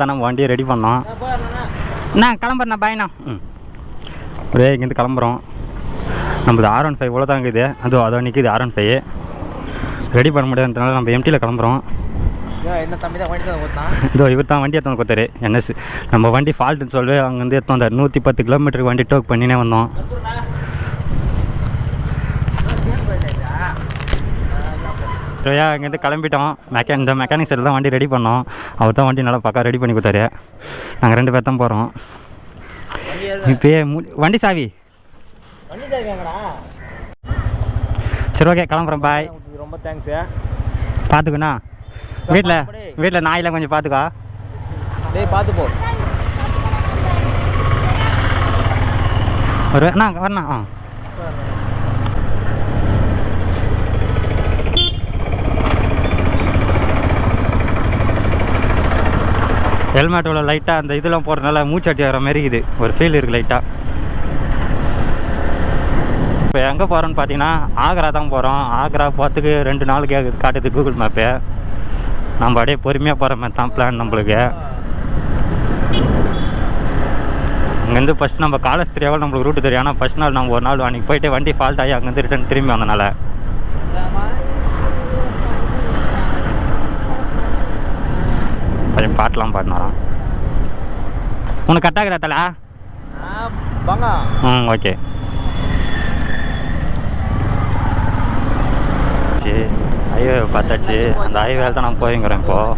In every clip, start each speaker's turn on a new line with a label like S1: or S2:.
S1: தான் நம்ம வண்டியை ரெடி பண்ணோம். நான் கிளம்புறேண்ணா, பாய்ண்ணா. ஒரே இங்கேருந்து கிளம்புறோம். நம்மளது R15 இவ்வளோ தான் இருக்குது. அதோ நிற்கிது R15. ரெடி பண்ண முடியாதுன்றனால நம்ம எம்டியில் கிளம்புறோம். இதோ இவர் தான் வண்டி எடுத்து கொடுத்தாரு NS. நம்ம வண்டி ஃபால்ட்டுன்னு சொல்லி அங்கேருந்து எடுத்து வந்தார். 110 கிலோமீட்டருக்கு வண்டி டோக் பண்ணினே வந்தோம். சரியா இங்கேருந்து கிளம்பிட்டோம். இந்த மெக்கானிக் சைடில் தான் வண்டி ரெடி பண்ணோம். அவர் தான் வண்டி நல்லா பக்கா ரெடி பண்ணி கொடுத்தாரு. நாங்கள் 2 பேர் தான் போகிறோம். இப்போயே வண்டி சாவி சரி ஓகே கிளம்புறோம். பாய்.
S2: ரொம்ப தேங்க்ஸு.
S1: பார்த்துக்கண்ணா. வீட்டில் நாயெல்லாம் கொஞ்சம் பார்த்துக்கா.
S2: பார்த்து போ.
S1: வரண்ணா. ஹெல்மெட்டோட லைட்டாக அந்த இதெல்லாம் போடுறதுனால மூச்சடிச்சு வர மாதிரி இருக்குது. ஒரு ஃபீல் இருக்குது லைட்டாக. இப்போ எங்கே போகிறோன்னு பார்த்தீங்கன்னா ஆக்ரா தான் போகிறோம். ஆக்ரா போகிறதுக்கு 2 நாள் காட்டுது கூகுள் மேப்பு. நம்ம அப்படியே பொறுமையாக போகிற மாதிரி தான் பிளான் நம்மளுக்கு. அங்கேருந்து ஃபஸ்ட் நம்ம காலேஜ் தெரியாமல் நம்மளுக்கு ரூட்டு தெரியும். ஆனால் ஃபஸ்ட் நாள் நம்ம ஒரு நாள் அன்றைக்கி போய்ட்டு வண்டி ஃபால்ட் ஆகி அங்கேருந்து ரிட்டன் திரும்பி வந்தனால கொஞ்சம் பாட்டெலாம் பாடினாராம். உனக்கு கட்டாக்குதா தலை? ஓகே. ஹைவே பார்த்தாச்சு. அந்த ஹைவேல தான் நான் போய்ங்கிறேன். இப்போது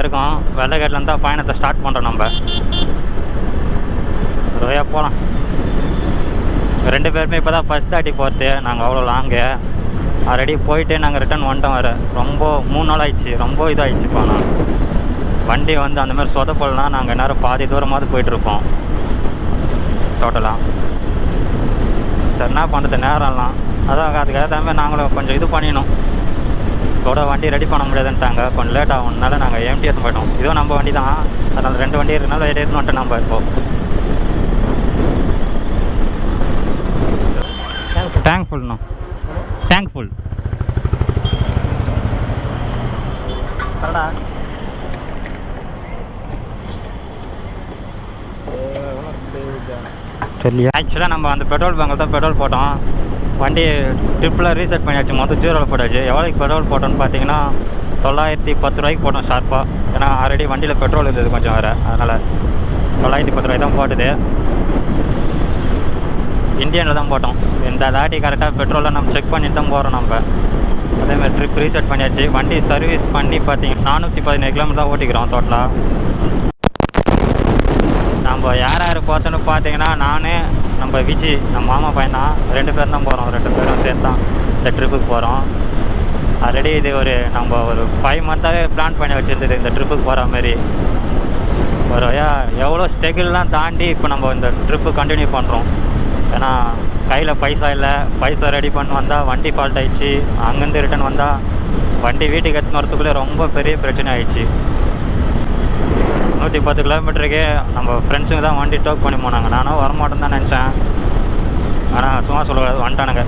S1: இருக்கோம். வெள்ளைக்காட்டில் தான் பயணத்தை ஸ்டார்ட் பண்ணுறோம். நம்ம ரோயா போகலாம். 2 பேருமே இப்போ தான் ஃபஸ்ட் தாட்டி போகிறது. நாங்கள் அவ்வளோ லாங்கு ஆல்ரெடி போயிட்டு நாங்கள் ரிட்டன் வந்துட்டோம். வேறு ரொம்ப 3 நாள் ஆயிடுச்சு. ரொம்ப இதாகிடுச்சுப்பா. நான் வண்டி வந்து அந்தமாதிரி சொதப்பலனா நாங்கள் நேரம் பாதி தூரமாவது போயிட்டுருப்போம் டோட்டலாக. சரி என்ன பண்ணுறது நேரம்லாம். அதான் அதுக்கு ஏற்ற மாதிரி நாங்களும் கொஞ்சம் இது பண்ணிடணும். கூட வண்டி ரெடி பண்ண முடியாதுன்ட்டாங்க. கொஞ்சம் லேட் ஆகும்னால நாங்கள் எம்டி எடுத்து போயிட்டோம். இதுவும் நம்ம வண்டி தான். அதனால் 2 வண்டி இருக்குனால எடுத்துன்னு வந்துட்டோம் நம்ம. இப்போது தேங்க்ஃபுல்ண்ணா. தேங்க்ஃபுல். சரி ஆக்சுவலாக நம்ம அந்த பெட்ரோல் பங்கில் தான் பெட்ரோல் போட்டோம். வண்டி ட்ரிப்பில் ரீசெட் பண்ணியாச்சு. மொத்தம் 0 போட்டாச்சு. எவ்வளோக்கு பெட்ரோல் போட்டோன்னு பார்த்தீங்கன்னா 910 ரூபாய்க்கு போட்டோம் ஷார்ப்பாக. ஏன்னா ஆல்ரெடி வண்டியில் பெட்ரோல் இருந்தது கொஞ்சம் வேறு. அதனால் 910 ரூபாய் தான் போட்டுது. இந்தியனில் தான் போட்டோம். இந்த தாட்டி கரெக்டாக பெட்ரோலை நம்ம செக் பண்ணிட்டு தான் போகிறோம். நம்ம அதேமாதிரி ட்ரிப் ரீசெட் பண்ணியாச்சு. வண்டி சர்வீஸ் பண்ணி பார்த்தீங்கன்னா 417 கிலோமீட்டர் தான் ஓட்டிக்கிறோம் டோட்டலாக. நம்ம யார் பார்த்தோன்னு பார்த்தீங்கன்னா நான், நம்ம விஜி, நம்ம மாமா பையன் தான். 2 பேர் தான் போகிறோம். 2 பேரும் சேர்த்து தான் இந்த ட்ரிப்புக்கு போகிறோம். ஆல்ரெடி இது நம்ம ஒரு 5 மந்த்தாகவே பிளான் பண்ணி வச்சுருந்தது இந்த ட்ரிப்புக்கு போகிற மாதிரி. ஒரு எவ்வளோ ஸ்ட்ரகிள்லாம் தாண்டி இப்போ நம்ம இந்த ட்ரிப்பு கண்டினியூ பண்ணுறோம். ஏன்னா கையில் பைசா இல்லை. பைசா ரெடி பண்ணி வந்தால் வண்டி ஃபால்ட் ஆகிடுச்சு. அங்கேருந்து ரிட்டன் வந்தால் வண்டி வீட்டுக்கு எடுத்துன்னு வரத்துக்குள்ளே ரொம்ப பெரிய பிரச்சனை ஆகிடுச்சு. 110 கிலோமீட்டருக்கே நம்ம ஃப்ரெண்ட்ஸுங்க தான் வண்டி டோக் பண்ணி போனாங்க. நானும் வரமாட்டேன்னு தான் நினச்சேன். ஆனால் சும்மா சொல்லக்கூடாது, வந்துட்டானுங்க.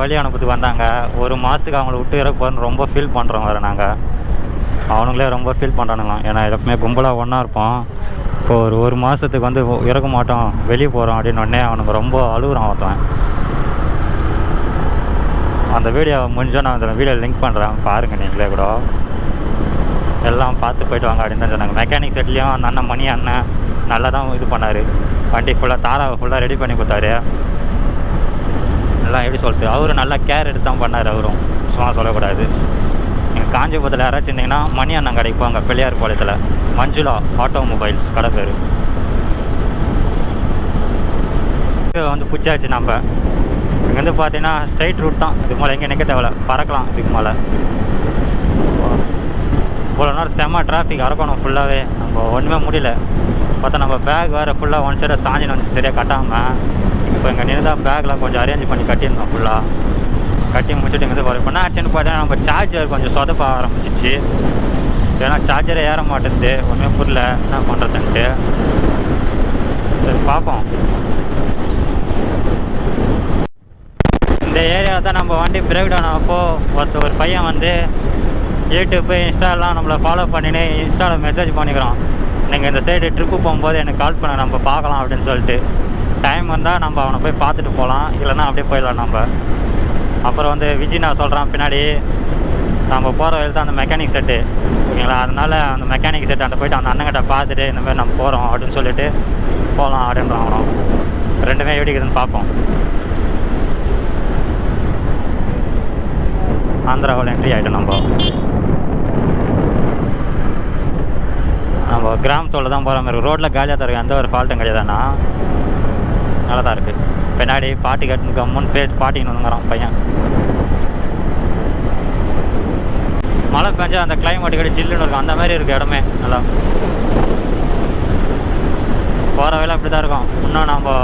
S1: வழி அனுப்பத்துக்கு வந்தாங்க. 1 மாதத்துக்கு அவங்கள விட்டு இறக்க போகிறோன்னு ரொம்ப ஃபீல் பண்ணுறோம். வேறு நாங்கள் அவனுங்களே ரொம்ப ஃபீல் பண்ணுறானுங்களாம். ஏன்னா எப்பவுமே கும்பலாக ஒன்றா இருப்போம். இப்போ ஒரு மாதத்துக்கு வந்து இறக்க மாட்டோம், வெளியே போகிறோம் அப்படின்னு உடனே அவனுக்கு ரொம்ப அழுகுறான் ஒருத்தன். அந்த வீடியோ முடிஞ்சால் நான் அந்த வீடியோ லிங்க் பண்ணுறேன், பாருங்கள் நீங்களே கூட. எல்லாம் பார்த்து போய்ட்டு வாங்க அப்படின்னு தான் சொன்னாங்க. மெக்கானிக் செட்லேயும் அந்த அண்ணன் மணி அண்ணன் நல்லா தான் இது பண்ணார். வண்டி ஃபுல்லாக தாராவை ஃபுல்லாக ரெடி பண்ணி கொடுத்தாரு. எல்லாம் எப்படி சொல்லிட்டு அவரும் நல்லா கேர் எடுத்து தான் பண்ணார். அவரும் சும்மா சொல்லக்கூடாது. நீங்கள் காஞ்சிபுரத்தில் யாராச்சும் இருந்தீங்கன்னா மணி அண்ணன் கடைக்கு போங்க. பிள்ளையார் பாளையத்தில் மஞ்சுளா ஆட்டோமொபைல்ஸ் கடை பேர். வந்து பிடிச்சாச்சு. நம்ம இங்கேருந்து பார்த்தீங்கன்னா ஸ்ட்ரைட் ரூட் தான். இதுக்கு மேலே எங்கே நிற்க தேவையில்ல, பறக்கலாம். இதுக்கு மேலே இவ்வளோ நேரம் செம்ம டிராஃபிக் அரக்கணும் ஃபுல்லாகவே. நம்ம ஒன்றுமே முடியல. பார்த்தா நம்ம பேக் வேறு ஃபுல்லாக ஒன் சைடாக சாஞ்சின்னு வந்து சரியாக கட்டாமல் இப்போ இங்கே நின்று தான் பேக்லாம் கொஞ்சம் அரேஞ்ச் பண்ணி கட்டியிருந்தோம். ஃபுல்லாக கட்டி முடிச்சுட்டு இங்கே வர பண்ணால் ஆச்சுன்னு பார்த்தீங்கன்னா நம்ம சார்ஜர் கொஞ்சம் சொதப்ப ஆரம்பிச்சிச்சு. ஏன்னா சார்ஜரை ஏற மாட்டேங்குது. ஒன்றுமே புரியல என்ன பண்ணுறதுன்ட்டு. சரி பார்ப்போம். இந்த ஏரியாவில் தான் நம்ம வண்டி பிரேக் டவுன் அப்போது ஒரு பையன் வந்து யூடியூப்பு இன்ஸ்டாலாம் நம்மளை ஃபாலோ பண்ணின்னு இன்ஸ்டாவில் மெசேஜ் பண்ணிக்கிறோம், நீங்கள் இந்த சைடு ட்ரிப்பு போகும்போது எனக்கு கால் பண்ண நம்ம பார்க்கலாம் அப்படின்னு சொல்லிட்டு. டைம் வந்தால் நம்ம அவனை போய் பார்த்துட்டு போகலாம், இல்லைன்னா அப்படியே போயிடலாம் நம்ம. அப்புறம் வந்து விஜய் நான் சொல்கிறான் பின்னாடி நம்ம போகிற வழியில் தான் அந்த மெக்கானிக் செட்டு ஓகேங்களா, அதனால் அந்த மெக்கானிக் செட்டு அந்த போய்ட்டு அந்த அண்ணங்கிட்ட பார்த்துட்டு இந்தமாதிரி நம்ம போகிறோம் அப்படின்னு சொல்லிட்டு போகலாம் அப்படின்றான். அவனும் ரெண்டுமே எப்படி இருக்குதுன்னு பார்ப்போம். ஆந்திராவில் என்ட்ரி ஆகிட்டோம். நம்ம கிராமத்தோடு தான் போகிற மாதிரி ரோட்டில் காலியாக தான் இருக்குது, எந்த ஒரு ஃபால்ட்டும் கிடையாதுண்ணா, நல்லா தான் இருக்குது. பின்னாடி பாட்டி கட்டுனுக்கு முன் பேர் பாட்டின்னு வந்துங்கிறான் பையன். மழை பெஞ்சா அந்த கிளைமேட்டு கட்டி ஜில்லுன்னு இருக்கும், அந்த மாதிரி இருக்குது இடமே. நல்லா போகிற வேலை அப்படி தான் இருக்கும். இன்னும் நம்ம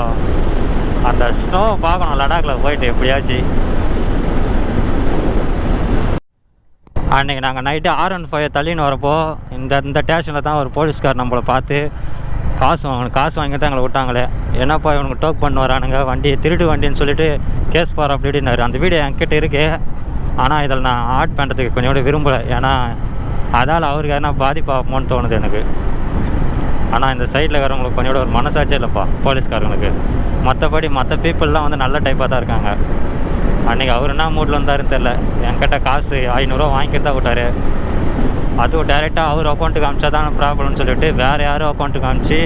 S1: அந்த ஸ்னோ பார்க்கணும் லடாக்கில் போயிட்டு எப்படியாச்சு. அன்றைக்கி நாங்கள் நைட்டு R15 தள்ளின்னு வரப்போ இந்த ஸ்டேஷனில் தான் ஒரு போலீஸ்கார் நம்மளை பார்த்து காசு வாங்கி தான் எங்களை விட்டாங்களே. என்னப்பா இவனுக்கு டோக் பண்ண வரானுங்க, வண்டி திருட்டு வண்டின்னு சொல்லிட்டு கேஸ் போகிற அப்படின்னாரு. அந்த வீடியோ என்கிட்ட இருக்குது, ஆனால் இதில் நான் ஆட் பண்ணுறதுக்கு கொஞ்சம் கூட விரும்பலை, ஏன்னா அதால் அவருக்கு எதனா பாதிப்பாகுமோன்னு தோணுது எனக்கு. ஆனால் இந்த சைடில் இருக்கிறவங்களுக்கு கொஞ்சம் கூட ஒரு மனசாட்சியே இல்லைப்பா போலீஸ்காரங்களுக்கு. மற்றபடி மற்ற பீப்புளெலாம் வந்து நல்ல டைப்பாக தான் இருக்காங்க. அன்றைக்கி அவர் என்ன மூட்டில் வந்தாருன்னு தெரில, என்கிட்ட காசு 500 வாங்கிட்டு தான் விட்டார். அதுவும் டைரெக்டாக அவர் அக்கௌண்ட்டுக்கு அமிச்சா தான் ப்ராப்ளம்னு சொல்லிவிட்டு வேறு யாரும் அக்கௌண்ட்டுக்கு அமிச்சு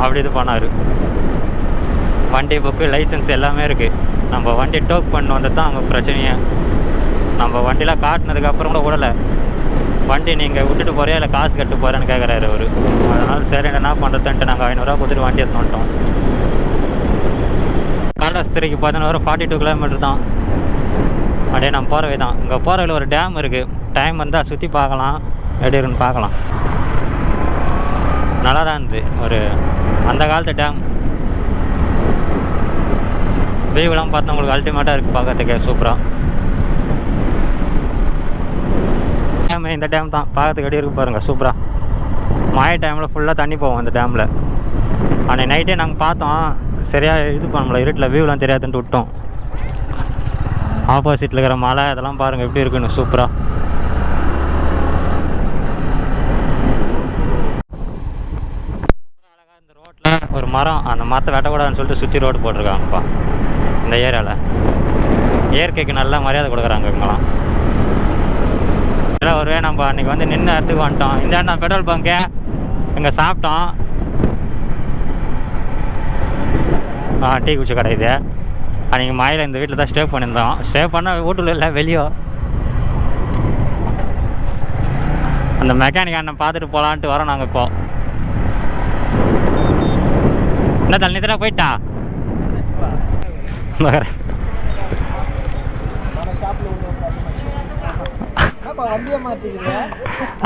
S1: அப்படி இது பண்ணார். வண்டி புக்கு லைசன்ஸ் எல்லாமே இருக்குது. நம்ம வண்டி டோக் பண்ண வந்தது தான் அவங்க பிரச்சனையே. நம்ம வண்டிலாம் காட்டினதுக்கப்புறம் கூட விடலை, வண்டி நீங்கள் விட்டுட்டு போறியா இல்லை காசு கட்டு போகிறேன்னு கேட்குறாரு அவர். அதனால் சரி என்ன பண்ணுறதுன்ட்டு நாங்கள் 500 கொடுத்துட்டு வண்டி எடுத்து வந்துட்டோம். காலஸ்திரிக்கு பார்த்தோன்னா ஒரு 42 கிலோமீட்டர் தான். அப்படியே நம்ம போகிறவே தான். இங்கே போகிறவங்கள ஒரு டேம் இருக்குது, டைம் வந்தால் சுற்றி பார்க்கலாம், எப்படி இருக்குன்னு பார்க்கலாம். நல்லா தான் இருந்தது, ஒரு அந்த காலத்து டேம். வியூவெலாம் பார்த்தா உங்களுக்கு அல்டிமேட்டாக இருக்குது பார்க்கறதுக்கே, சூப்பராக. டேம் இந்த டேம் தான் பார்க்கறதுக்கு எப்படி இருக்குது பாருங்கள், சூப்பராக. மழை டைமில் ஃபுல்லாக தண்ணி போவோம் இந்த டேமில். அன்றைக்கி நைட்டே நாங்கள் பார்த்தோம், சரியாக இது பண்ண முடியல, இருட்டில் வியூலாம் தெரியாதுன்ட்டு விட்டோம். ஆப்போசிட்டில் இருக்கிற மலை இதெல்லாம் பாருங்கள் எப்படி இருக்குன்னு, சூப்பராக. அழகாக இந்த ரோட்டில் ஒரு மரம், அந்த மரத்தை வெட்டக்கூடாதுன்னு சொல்லிட்டு சுற்றி ரோடு போட்டிருக்காங்கப்பா இந்த ஏரியாவில். இயற்கைக்கு நல்லா மரியாதை கொடுக்குறாங்க இவங்களாம். இதெல்லாம் ஒருவே நம்ம அன்றைக்கி வந்து நின்று இடத்துக்கு வந்துட்டோம். இந்த இடம் பெட்ரோல் பங்கு, இங்கே சாப்பிட்டோம். டீ குச்சி கடை இது. அன்றைக்கி மாயில் இந்த வீட்டில் தான் ஸ்டே பண்ணியிருந்தோம். ஸ்டே பண்ணால் வீட்டில் இல்லை, வெளியோ. அந்த மெக்கானிக் அண்ணன் பார்த்துட்டு போகலான்ட்டு வரோம் நாங்கள். இப்போது என்ன தண்ணி தான் போயிட்டா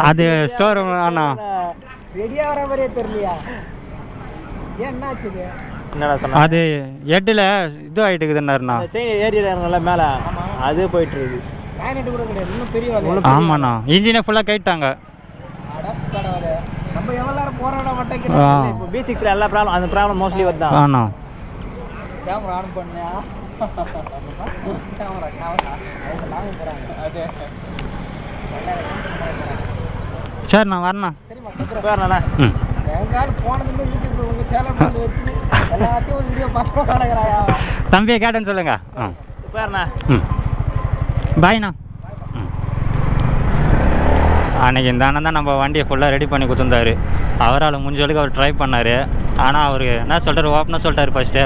S1: அது ஸ்டோர் ரூம் அண்ணா
S2: ரெடியாக வர மாதிரியே தெரியலையா? என்னாச்சு?
S1: அது எட்டில் இது ஆகிட்டு இருக்குதுன்னாருண்ணா,
S2: செயின் ஏறிடுறாங்கல்ல மேலே, அது போயிட்டு இருக்கு. கூட கிடையாது, இன்னும் பெரிய.
S1: ஆமாண்ணா, இன்ஜினை ஃபுல்லாக கைட்டாங்க.
S2: நம்ம எவ்வளோ நேரம் போராட மாட்டேங்கிறோம். இப்போ B6 எல்லா ப்ராப்ளம், அந்த ப்ராப்ளம் மோஸ்ட்லி வருதான்.
S1: ஆண்ணா
S2: கேமரா ஆன் பண்ணியா?
S1: சரி நான் வரண்ணா.
S2: சரிம்மா வரண்ணா. எங்காலும் போனதுமே வீட்டுக்கு உங்கள் சேலம் வச்சு எல்லாத்தையும் ஒரு வீடியோ பார்த்து கிடக்குறாயா?
S1: தம்பியை கேட்டேன்னு சொல்லுங்க.
S2: பாருண்ணா.
S1: பாய்ண்ணா. அன்றைக்கி இந்த அண்ணன் தான் நம்ம வண்டியை ஃபுல்லாக ரெடி பண்ணி கொடுத்துருந்தாரு. அவரால் முடிஞ்சளவுக்கு அவர் ட்ரை பண்ணார். ஆனால் அவர் என்ன சொல்கிறார், ஓப்பனாக சொல்லிட்டார் ஃபஸ்ட்டு,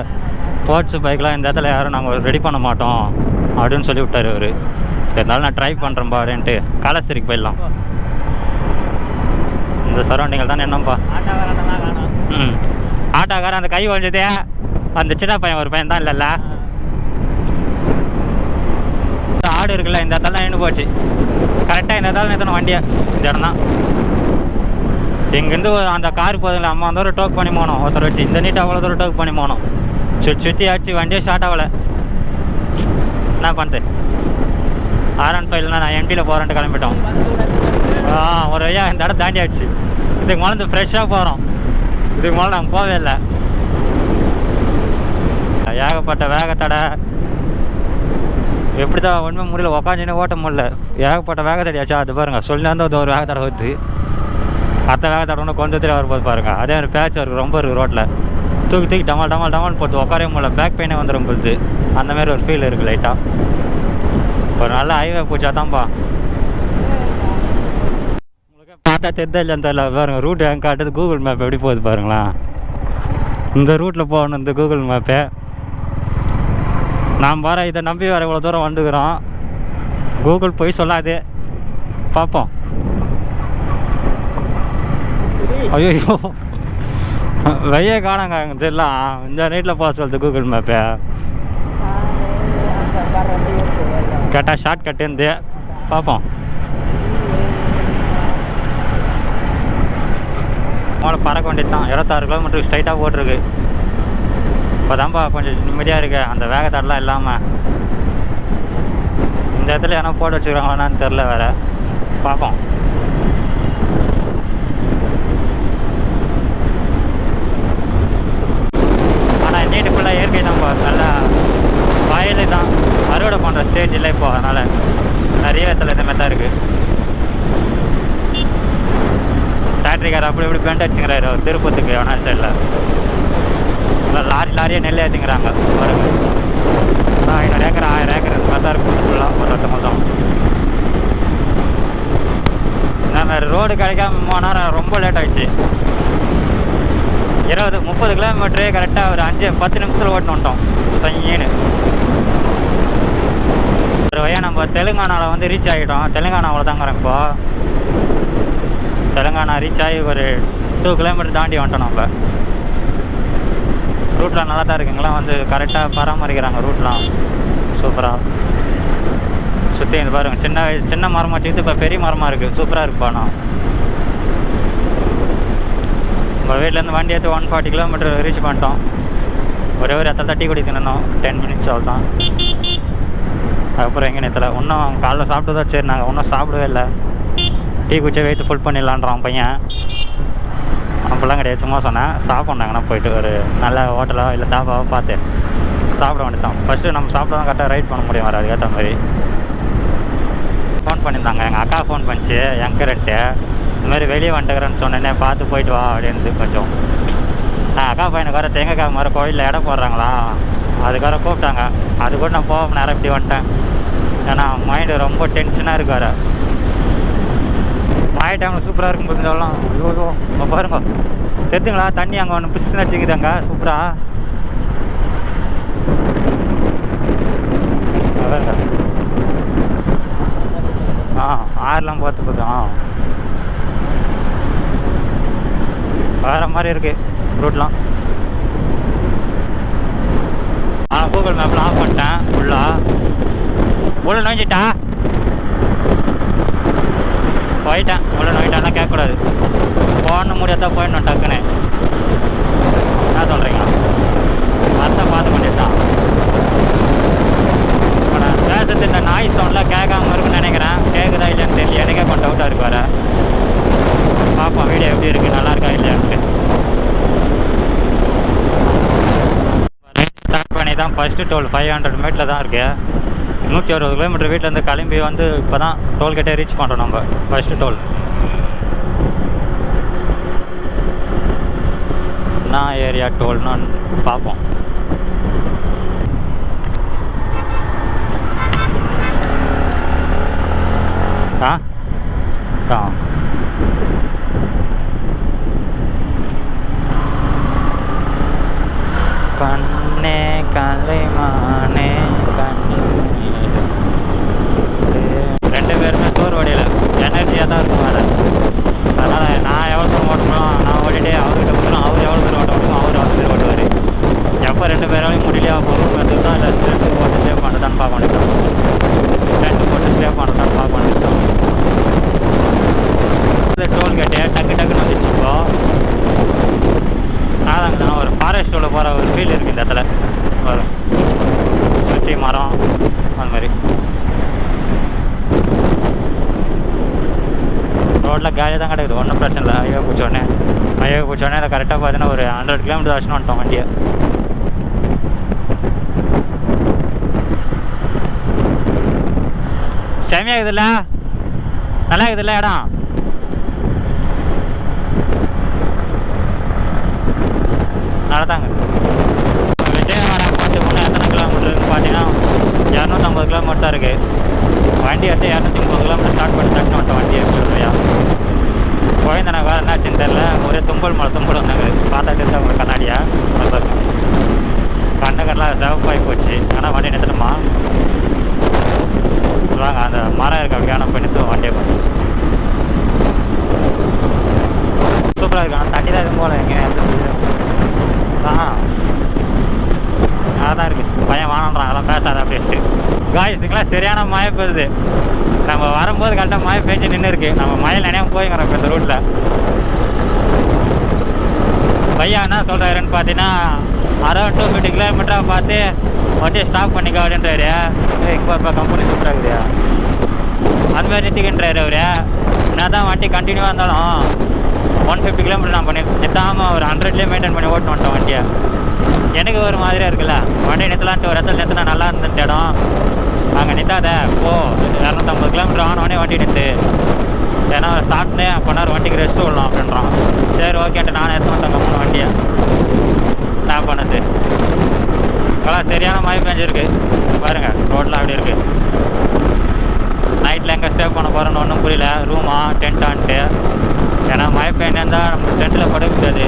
S1: ஸ்போர்ட்ஸு பைக்கெலாம் இந்த இடத்துல யாரும் நாங்கள் ரெடி பண்ண மாட்டோம் அப்படின்னு சொல்லி விட்டார் அவர். இருந்தாலும் நான் ட்ரை பண்ணுறேன்ப்பா அப்படின்ட்டு காலஸ்திரிக்கு போயிடலாம். இந்த சரௌண்டிங்கில் தான் என்னப்பா. ஆட்டோக்காரன் அந்த கை ஒழிஞ்சதே அந்த சின்ன பையன், ஒரு பையன் தான் இல்லைல்ல. ஆடு இருக்குல்ல, இந்த இடத்துல தான் நின்று போச்சு. கரெக்டாக இந்த இடத்துல நிறுத்தணும் வண்டியை. இந்த இடம் தான் இங்கேருந்து அந்த கார் போதுங்களா, அம்மா அந்த ஒரு டோக் பண்ணி போகணும் ஒருத்தர் வச்சு. இந்த நீட்டு அவ்வளோ தூரம் டோக் பண்ணி போகணும். சுற்றி ஆச்சு, வண்டியே ஸ்டார்ட் ஆகலை. என்ன பண்ணுறது, R15 நான் எம்டியில் போகிறேன்ட்டு கிளம்பிட்டோம். ஒரு ஐயா இந்த இடம் தாண்டியாச்சு. இதுக்கு மேலே இந்த ஃப்ரெஷ்ஷாக போகிறோம். இதுக்கு மேலே நாங்கள் போகவே இல்லை. ஏகப்பட்ட வேகத்தடை எப்படி தான் ஒன்றுமே முடியல, உக்காந்துன்னு ஓட்ட முடியல. ஏகப்பட்ட வேகத்தடி ஆச்சா. அது பாருங்கள் சொல்லி வந்து ஒரு வேகத்தடை வருது. அடுத்த வேகத்தடை ஒன்று கொஞ்சத்தில் வரும்போது பாருங்கள் அதே ஒரு பேட்ச் இருக்குது ரொம்ப இருக்குது ரோட்டில். தூக்கி தூக்கி டமால் டமால் டமால் போட்டு உட்காரவே முடியல. பேக் பெயினே வந்துடும் போகுது. அந்தமாரி ஒரு ஃபீல் இருக்குது லைட்டாக. ஒரு நல்ல ஹைவே பூச்சா தான்ப்பா. உங்களுக்கு பார்த்தா தெரிஞ்சா இல்லைன்னு தெரியல. பாருங்கள் ரூட் எங்கே காட்டுது, கூகுள் மேப் எப்படி போகுது பாருங்களேன். இந்த ரூட்டில் போகணும் இந்த கூகுள் மேப்பு. நான் வர இதை நம்பி வர இவ்வளோ தூரம் வந்துக்கிறோம். கூகுள் போய் சொல்லாது, பார்ப்போம். ஐயோ வெய்ய காணாங்க அங்கே தெரியலாம். இந்த நைட்டில் போக சொல்லுது கூகுள் மேப்பு. கேட்டால் ஷார்ட் கட் இருந்து பார்ப்போம். மேலே பறக்க வேண்டியது தான். 26 கிலோமீட்டருக்கு ஸ்ட்ரைட்டாக போட்டிருக்கு. இப்போ தான்ப்பா கொஞ்சம் நிம்மதியாக இருக்குது அந்த வேகத்தாடெலாம் இல்லாமல். இந்த இடத்துல ஏன்னா போட்டு வச்சுக்கிறாங்களான்னு தெரில வேறு, பார்ப்போம். ஆனால் நீட்டு ஃபுல்லாக இயற்கை தான்ப்பா. நல்லா வயலு தான், அறுவடை பண்ணுற ஸ்டேஜ் இல்லை இப்போ. அதனால் நிறைய இடத்துல இந்த மாதிரி தான் இருக்குது. ஃபேக்ட்ரிக்கார் அப்படி இப்படி பெண்ட் வச்சுக்கிறாரு அவர் திருப்பத்துக்கு ஆனால் சைடில். லாரியே நெல் ஏற்றிங்கிறாங்க பாருங்க. 500 ஏக்கர் 1000 ஏக்கர் இந்த மாதிரி தான் இருக்கும் ஃபுல்லாக மொத்தம். இந்த மாதிரி ரோடு கிடைக்காம 3 நேரம் ரொம்ப லேட் ஆகிடுச்சு. 20-30 கிலோமீட்டரு கரெக்டாக ஒரு 5-10 நிமிஷத்தில் ஓட்டின்னு வந்துட்டோம் சைன்னு. ஒரு வழியாக நம்ம தெலுங்கானாவில் வந்து ரீச் ஆகிட்டோம். தெலுங்கானாவில் தாங்கிறோம் இப்போ. தெலுங்கானா ரீச் ஆகி ஒரு 2 கிலோமீட்டர் தாண்டி வந்துட்டோம் நம்ம. ரூட்லாம் நல்லா தான் இருக்குங்களா, வந்து கரெக்டாக பராமரிக்கிறாங்க ரூட்லாம் சூப்பராக. சுற்றி இது பாருங்கள் சின்ன மரமாக வச்சுக்கிட்டு இப்போ பெரிய மரமாக இருக்குது. சூப்பராக இருக்குப்பா. நான் உங்கள் வீட்டிலேருந்து வண்டி ஏற்றி 140 கிலோமீட்டர் ரீச் பண்ணிட்டோம். ஒரே ஒரு இடத்துல டீ குடி தின்னோம் 10 மினிட்ஸ் அவ்வளோ தான். அதுக்கப்புறம் எங்கே நேரத்தில் இன்னும் காலைல சாப்பிட்டு தான் சரி நாங்கள் இன்னும் சாப்பிடவே இல்லை. டீ குடிச்சே வெயிட்டு ஃபுல் பண்ணிடலான்றான் பையன். அப்படிலாம் கிடையாது, சும்மா சொன்னேன் சாப்பிட்ணாங்கன்னா போயிட்டு ஒரு நல்ல ஹோட்டலோ இல்லை தாபாவோ பார்த்து சாப்பிட வேண்டியதான். ஃபஸ்ட்டு நம்ம சாப்பிட தான் கரெக்டாக ரைட் பண்ண முடியும். வர அதுக்கேற்ற மாதிரி ஃபோன் பண்ணியிருந்தாங்க. எங்கள் அக்கா ஃபோன் பண்ணிச்சு எங்கரெட்டு. இதுமாதிரி வெளியே வந்துட்டுக்கிறேன்னு சொன்னேன்னே பார்த்து போயிட்டு வா அப்படின்னு. கொஞ்சம் அக்கா பையனுக்கு வர தேங்காய் மாதிரி கோயிலில் இடம் போடுறாங்களா, அதுக்காக கூப்பிட்டாங்க. அது கூட நான் போக நேரம் இப்படி வந்துட்டேன். ஏன்னா மைண்டு ரொம்ப டென்ஷனாக இருக்கு. வர மழை டைமில் சூப்பராக இருக்கும் போது இதெல்லாம். ஐயோ இப்போ பாருங்க தெரிஞ்சுங்களா, தண்ணி அங்கே ஒன்று பிசுன்னு வச்சுக்குதாங்க சூப்பராக. ஆறுலாம் பார்த்து பார்த்தோம் வேறு மாதிரி இருக்குது ரூட்லாம். கூகுள் மேப்பில் ஆஃப் பண்ணிட்டேன் ஃபுல்லாக. உள்ள நோஞ்சிட்டா போயிட்டேன். உள்ள நோயிட்டாலாம் கேட்கக்கூடாது. போகணும் முடியாதான் போயிடணும் டக்குன்னு. என்ன சொல்கிறீங்க? அதான் பார்த்து பண்ணிட்டான். இப்போ நான் பேசுறது இந்த நாய் சவுண்ட்லாம் கேட்காம இருக்குன்னு நினைக்கிறேன். கேட்குதா இல்லையான்னு தெரியல. எனக்கே கொஞ்சம் டவுட்டாக இருக்கு. வர பார்ப்போம் வீடியோ எப்படி இருக்குது, நல்லா இருக்கா இல்லையான்ட்டு. ஸ்டார்ட் பண்ணி தான் ஃபஸ்ட்டு டோல் 500 மீட்டரில் தான் இருக்குது. 160 கிலோமீட்டர் வீட்டிலேருந்து கிளம்பி வந்து இப்போ தான் டோல்கேட்டே ரீச் பண்ணுறோம் நம்ம. ஃபஸ்ட்டு டோல் நான் ஏரியா டோல்னு பார்ப்போம். கண்ணே கலைமானே கண்ணே. ரெண்டு பேருமே சோறு வடியில் எனர்ஜியாக தான் இருக்கும் வேறு. அதனால் நான் எவ்வளோ தூரம் ஓட்டணும் நான் ஓடிட்டே அவர்கிட்ட கொடுக்கணும். அவர் எவ்வளோ தூரம் ஓட்ட முடியும் அவர் அவ்வளோ தூரம் ஓட்டுவார். எப்போ ரெண்டு பேராலையும் முடியலையா பொருள் எடுத்து தான் இல்லை ஸ்ட்ரென்த்து போட்டு ஸ்டே பண்ணுறதான்னு பார்க்க வேண்டியதான். ஸ்ட்ரென்த்து போட்டு ஸ்டே பண்ணுறதான்னு பார்க்க வேண்டியதான். இந்த டோல்கேட்டு டக்கு டக்குன்னு வந்துச்சுப்போ. அதாங்க ஒரு ஃபாரஸ்ட் உள்ள போகிற ஒரு ஃபீல் இருக்குது இந்த இடத்துல. வரும் சுற்றி மரம் அந்த மாதிரி. ரோட்டில் காலியாக தான் கிடக்குது, ஒன்றும் பிரச்சனை இல்லை. ஹைவே பிடிச்சோடனே அதை கரெக்டாக பார்த்தீங்கன்னா ஒரு 100 கிலோமீட்டர் ஆச்சுன்னு வந்துட்டோம் வண்டியை. செமையாக இருக்குதுல்ல, நல்லா இருக்குதுல்ல இடம். நடத்தாங்க விஜயவாடா போட்டு இன்னும் எத்தனை கிலோமீட்டர் இருக்குன்னு பார்த்தீங்கன்னா 250 கிலோமீட்டர் தான் இருக்குது. வண்டி எடுத்து 230 கிலோமீட்டர் ஸ்டார்ட் பண்ணி தட்டு வந்துட்டோம் வண்டி இல்லையா. குழந்தை வேறு என்னாச்சுன்னு தெரில, ஒரே தும்பல் வந்தாங்க. பார்த்தாட்டு தான் உங்களுக்கு கண்ணாடியா கண்ணெல்லாம் சிவப்பாகி போச்சு. ஆனால் வண்டி நிறுத்தணுமா வாங்க, அந்த மரம் இருக்க அப்படியான போய் நிறுத்துவோம் வண்டியை பார்த்து. சூப்பராக இருக்கு. ஆனால் தண்ணி தான் எதுவும் போகல எங்கே அதான் இருக்குது. பையன் வானன்றான் அதெல்லாம் பேசாத அப்படின்ட்டு. காய்ஸுக்கெல்லாம் சரியான மழை பெய்யுது. நம்ம வரும்போது கரெக்டாக மழை பெஞ்சு நின்று இருக்கு. நம்ம மழையில் நினைவு போய்ங்கிறோம் இப்போ இந்த ரூட்டில். பையன் என்ன சொல்கிறாருன்னு பார்த்தீங்கன்னா அரௌண்ட் 250 கிலோமீட்டராக பார்த்து வண்டியை ஸ்டாப் பண்ணிக்க அப்படின்றாரு. இப்போ இப்போ கம்பெனி சூப்பராக இருக்குதுயா அதுமாதிரி நிறுத்திக்கின்றாரு அவர். என்ன தான் வண்டி கண்டினியூவாக இருந்தாலும் 150 கிலோமீட்டர் நான் பண்ணி நிறுத்தாமல் ஒரு 100லேயே மெயின்டைன் பண்ணி ஓட்டு வந்துட்டோம் வண்டியை. எனக்கு ஒரு மாதிரியாக இருக்குல்ல, வண்டியை நிறுத்தலான்ட்டு ஒரு இடத்துல நிறுத்தினா நல்லா இருந்துட்டு இடம் அங்கே நிற்காத போ. 250 கிலோமீட்டர் ஆனவொடனே வண்டி நிறுத்து, ஏன்னா சாப்பிட்டே பண்ணார் வண்டிக்கு ரெஸ்ட் விடலாம் அப்படின்றான். சரி ஓகேன்ட்டு நானே எடுத்து வந்துட்டேன் கம்மன் வண்டியை ஸ்டாப் பண்ணது. இப்போலாம் சரியான மழை பெஞ்சிருக்கு பாருங்கள், ரோடெலாம் அப்படி இருக்குது. நைட்டில் எங்கே ஸ்டே பண்ண போகிறோன்னு ஒன்றும் புரியல. ரூமா டென்ட்டான்ட்டு, ஏன்னா மழை பெய்ஞ்சிருந்தால் நம்ம டென்ட்டில் படுக்க முடியாது.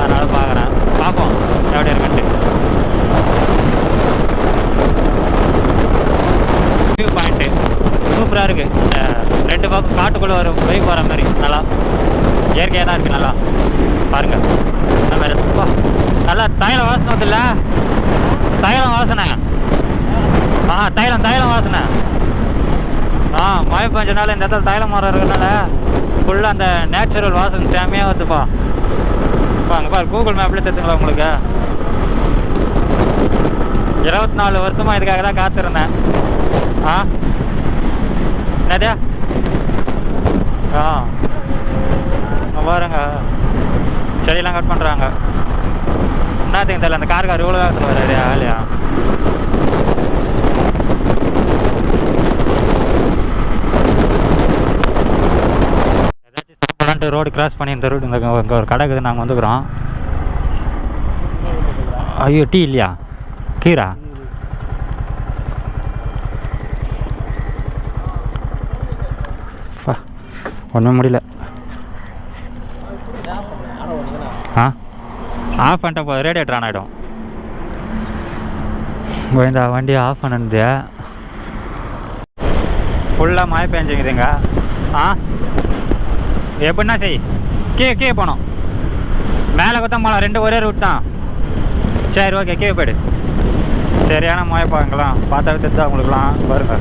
S1: அதனால் பார்க்குறேன், பார்ப்போம் எப்படி இருக்குன்ட்டு. வியூ பாயிண்ட்டு சூப்பராக இருக்குது. இந்த 2 பக்கம் காட்டுக்குள்ளே ஒரு போய் போகிற மாதிரி நல்லா இயற்கையாக தான் இருக்குது. நல்லா பாருங்கள் இந்த மாதிரி நல்லா தைலம் வாசனை வருதுல்ல, தைலம் வாசனை. தைலம் வாசனை. மழை பெஞ்சனால இந்த இடத்துல தைலம் மரம் இருக்கிறதுனால ஃபுல்லாக அந்த நேச்சுரல் வாசனை செமையாக வருதுப்பா. அங்கே பாரு, கூகுள் மேப்லேயே தெரிஞ்சுங்களா உங்களுக்கு. 24 வருஷமாக இதுக்காக தான் காத்திருந்தேன். என்னதா பாருங்க, செடியெல்லாம் கட் பண்ணுறாங்க. என்னத்துக்கு தெரியல, அந்த காருக்கார் இவ்வளோ காலத்தில் வராது ஆலையா. ஏதாச்சும் சாப்பிடலான்ட்டு ரோடு கிராஸ் பண்ணி இந்த ரோடு இங்கே ஒரு கடை இருக்குது, நாங்கள் வந்துக்கிறோம். ஐயோ டீ இல்லையா, கீரா ஒன்றும் முடியல. ஆஃப் பண்ணிட்டேன் போது ரேடியேட்டர் ஆன் ஆகிடும். இந்த வண்டியை ஆஃப் பண்ணிருந்தே ஃபுல்லாக மழை பெஞ்சுக்குதுங்க. எப்படின்னா செய் கீழே போனோம், மேலே கொத்தா மழை 2 ஒரே ரூட் தான். சரி ஓகே கீழே போய்டு. சரியான மழை பாருங்களாம், பார்த்தா தெரிஞ்சா அவங்களுக்குலாம் பாருங்க.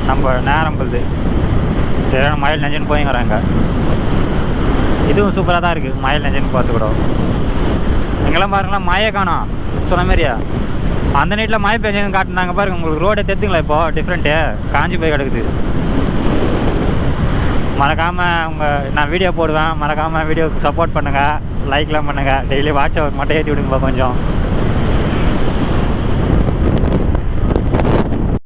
S1: நம்ம நேரம் போகுது, சரியான மயில் நெஞ்சுன்னு போய்ங்கிறாங்க. இதுவும் சூப்பராக தான் இருக்குது, மயில் நெஞ்சுன்னு பார்த்துக்கூடும். எங்கெல்லாம் பாருங்களா மழையை காணோம் சொன்ன மாதிரியா. அந்த நைட்டில் மழை பெஞ்சதுன்னு காட்டினாங்க பாருங்க. உங்களுக்கு ரோடை தெரிஞ்சுங்களா இப்போ டிஃப்ரெண்ட்டு காஞ்சி போய் கிடக்குது. மறக்காமல் நான் வீடியோ போடுவேன், மறக்காமல் வீடியோவுக்கு சப்போர்ட் பண்ணுங்கள், லைக்லாம் பண்ணுங்கள். டெய்லி வாட்ஸ்அப் மட்டும் ஏற்றி விடுங்கப்பா கொஞ்சம்.